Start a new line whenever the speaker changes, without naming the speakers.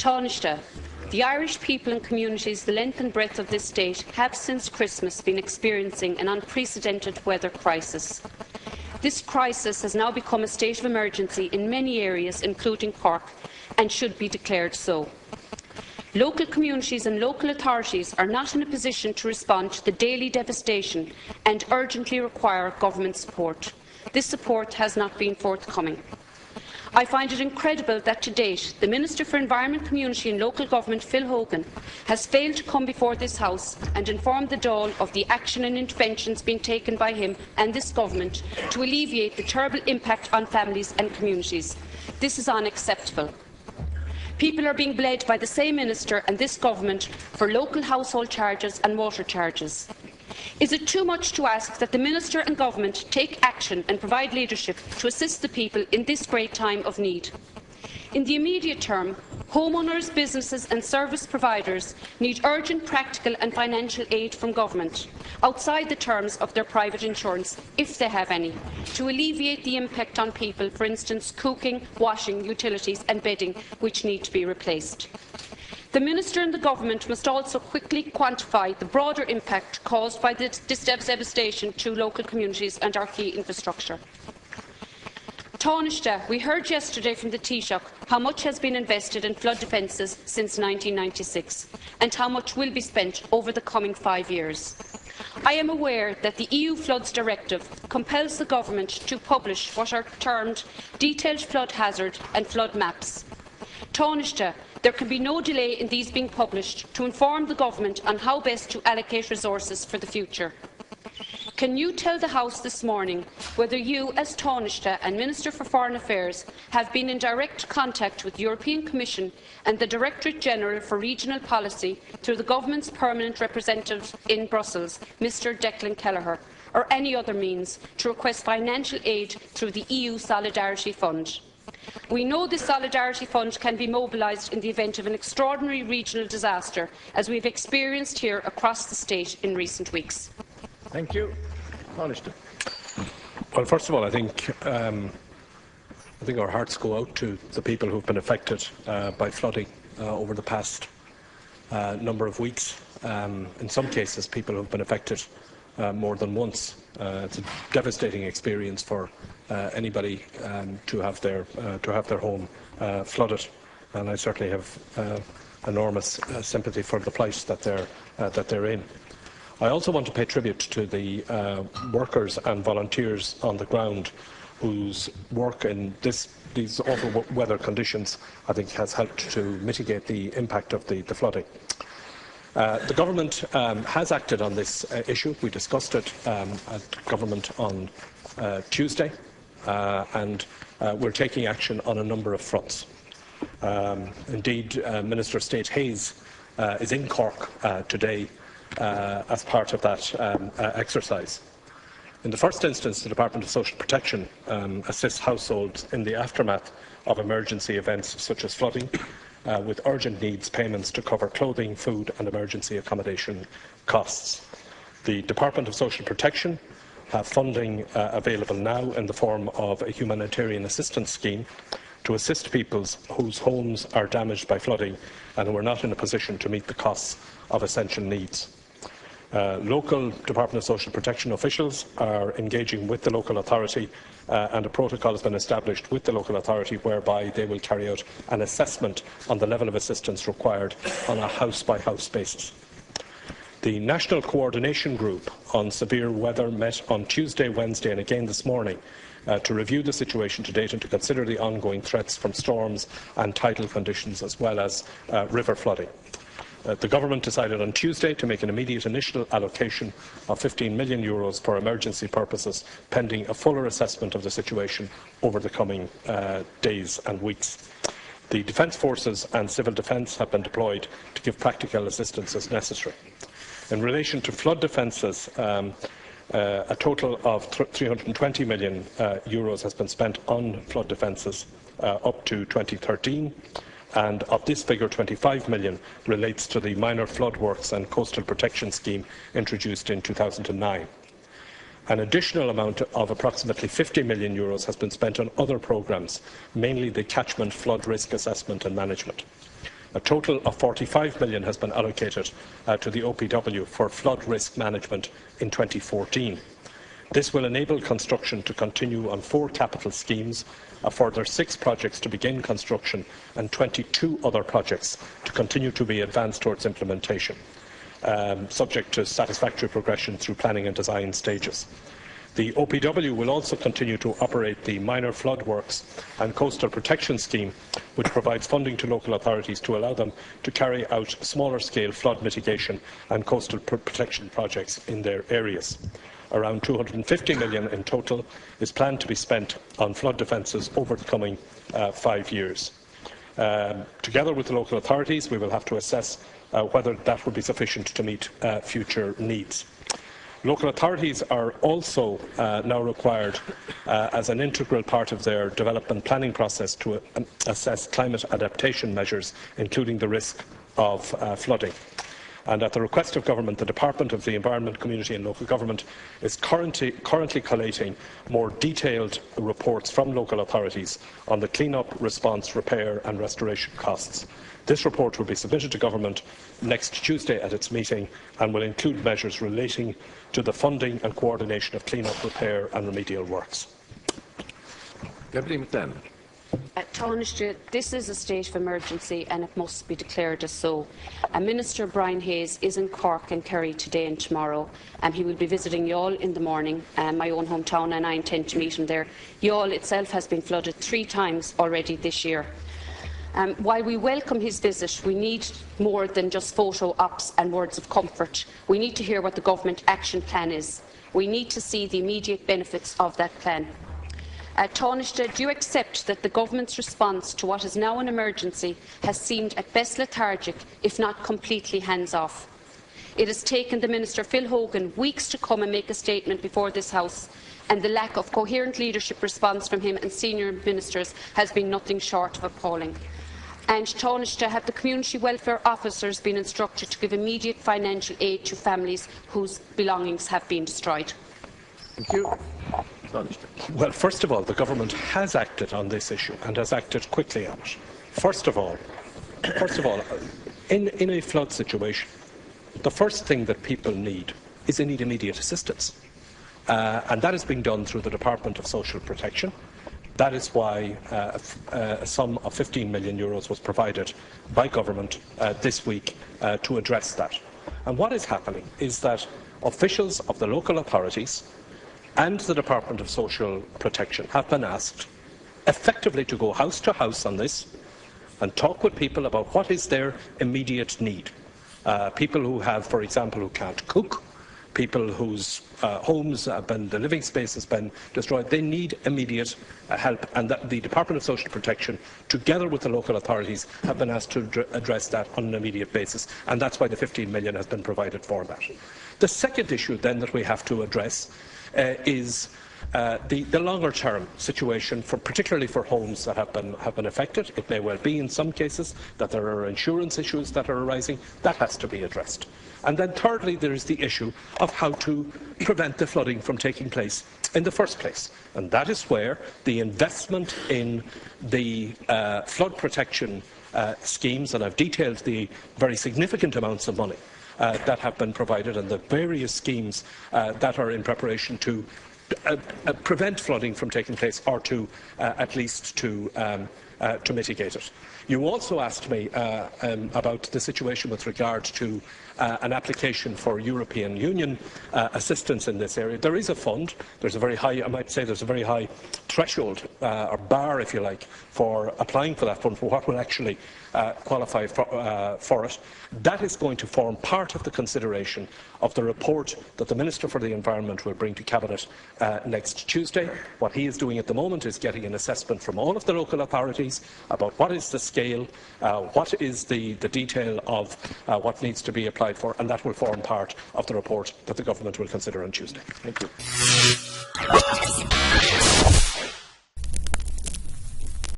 Taoiseach, the Irish people and communities the length and breadth of this state have since Christmas been experiencing an unprecedented weather crisis. This crisis has now become a state of emergency in many areas, including Cork, and should be declared so. Local communities and local authorities are not in a position to respond to the daily devastation and urgently require government support. This support has not been forthcoming. I find it incredible that to date, the Minister for Environment, Community and Local Government, Phil Hogan, has failed to come before this House and inform the Dáil of the action and interventions being taken by him and this Government to alleviate the terrible impact on families and communities. This is unacceptable. People are being bled by the same Minister and this Government for local household charges and water charges. Is it too much to ask that the Minister and Government take action and provide leadership to assist the people in this great time of need? In the immediate term, homeowners, businesses and service providers need urgent practical and financial aid from Government, outside the terms of their private insurance, if they have any, to alleviate the impact on people, for instance, cooking, washing, utilities and bedding, which need to be replaced. The Minister and the Government must also quickly quantify the broader impact caused by this devastation to local communities and our key infrastructure. Taoiseach, we heard yesterday from the Taoiseach how much has been invested in flood defences since 1996 and how much will be spent over the coming 5 years. I am aware that the EU Floods Directive compels the Government to publish what are termed detailed flood hazard and flood maps. Taoiseach, there can be no delay in these being published to inform the Government on how best to allocate resources for the future. Can you tell the House this morning whether you, as Taoiseach and Minister for Foreign Affairs, have been in direct contact with the European Commission and the Directorate General for Regional Policy through the Government's permanent representative in Brussels, Mr Declan Kelleher, or any other means to request financial aid through the EU Solidarity Fund? We know this Solidarity Fund can be mobilised in the event of an extraordinary regional disaster, as we have experienced here across the state in recent weeks.
Thank you.
Well, first of all, I think our hearts go out to the people who have been affected by flooding over the past number of weeks. In some cases, people who have been affected more than once. It's a devastating experience for anybody to have their home flooded, and I certainly have enormous sympathy for the plight that they're in. I also want to pay tribute to the workers and volunteers on the ground whose work in these awful weather conditions, I think, has helped to mitigate the impact of the flooding. The Government has acted on this issue. We discussed it at Government on Tuesday, and we're taking action on a number of fronts. Indeed, Minister of State Hayes is in Cork today as part of that exercise. In the first instance, the Department of Social Protection assists households in the aftermath of emergency events such as flooding, with urgent needs payments to cover clothing, food and emergency accommodation costs. The Department of Social Protection have funding available now in the form of a humanitarian assistance scheme to assist people whose homes are damaged by flooding and who are not in a position to meet the costs of essential needs. Local Department of Social Protection officials are engaging with the local authority and a protocol has been established with the local authority whereby they will carry out an assessment on the level of assistance required on a house-by-house basis. The National Coordination Group on Severe Weather met on Tuesday, Wednesday and again this morning to review the situation to date and to consider the ongoing threats from storms and tidal conditions as well as river flooding. The Government decided on Tuesday to make an immediate initial allocation of €15 million for emergency purposes, pending a fuller assessment of the situation over the coming days and weeks. The Defence Forces and Civil Defence have been deployed to give practical assistance as necessary. In relation to flood defences, a total of €320 million has been spent on flood defences up to 2013. And of this figure, €25 million relates to the Minor Flood Works and Coastal Protection Scheme introduced in 2009. An additional amount of approximately €50 million has been spent on other programmes, mainly the catchment flood risk assessment and management. A total of €45 million has been allocated to the OPW for flood risk management in 2014. This will enable construction to continue on 4 capital schemes, a further 6 projects to begin construction and 22 other projects to continue to be advanced towards implementation, subject to satisfactory progression through planning and design stages. The OPW will also continue to operate the Minor Flood Works and Coastal Protection Scheme, which provides funding to local authorities to allow them to carry out smaller-scale flood mitigation and coastal protection projects in their areas. Around €250 million in total is planned to be spent on flood defences over the coming 5 years. Together with the local authorities, we will have to assess whether that will be sufficient to meet future needs. Local authorities are also now required, as an integral part of their development planning process, to assess climate adaptation measures, including the risk of flooding. And at the request of Government, the Department of the Environment, Community and Local Government is currently collating more detailed reports from local authorities on the clean-up, response, repair and restoration costs. This report will be submitted to Government next Tuesday at its meeting and will include measures relating to the funding and coordination of clean-up, repair and remedial works.
Deputy McLellan.
Taoiseach, this is a state of emergency and it must be declared as so. Minister Brian Hayes is in Cork and Kerry today and tomorrow. He will be visiting Youghal in the morning, my own hometown, and I intend to meet him there. Youghal itself has been flooded 3 times already this year. While we welcome his visit, we need more than just photo ops and words of comfort. We need to hear what the government action plan is. We need to see the immediate benefits of that plan. Taoiseach, do you accept that the government's response to what is now an emergency has seemed at best lethargic, if not completely hands-off? It has taken the Minister Phil Hogan weeks to come and make a statement before this House, and the lack of coherent leadership response from him and senior ministers has been nothing short of appalling. And Taoiseach, have the community welfare officers been instructed to give immediate financial aid to families whose belongings have been destroyed?
Thank you.
Well, first of all, the Government has acted on this issue and has acted quickly on it. First of all, in a flood situation, the first thing that people need is they need immediate assistance. And that is being done through the Department of Social Protection. That is why a sum of €15 million was provided by Government this week to address that. And what is happening is that officials of the local authorities and the Department of Social Protection have been asked effectively to go house to house on this and talk with people about what is their immediate need. People who have, for example, who can't cook, people whose homes have been, the living space has been destroyed, they need immediate help, and that the Department of Social Protection, together with the local authorities, have been asked to address that on an immediate basis, and that's why the €15 million has been provided for that. The second issue then that we have to address is the longer-term situation, particularly for homes that have been affected. It may well be in some cases that there are insurance issues that are arising. That has to be addressed. And then thirdly, there is the issue of how to prevent the flooding from taking place in the first place. And that is where the investment in the flood protection schemes, and I've detailed the very significant amounts of money that have been provided and the various schemes that are in preparation to prevent flooding from taking place, or to at least to mitigate it. You also asked me about the situation with regard to an application for European Union assistance in this area. There is a fund. There's a very high, I might say, there's a very high threshold or bar, if you like, for applying for that fund, for what will actually qualify for it. That is going to form part of the consideration of the report that the Minister for the Environment will bring to Cabinet next Tuesday. What he is doing at the moment is getting an assessment from all of the local authorities about what is the scale, what is the detail of what needs to be applied for, and that will form part of the report that the Government will consider on Tuesday. Thank you.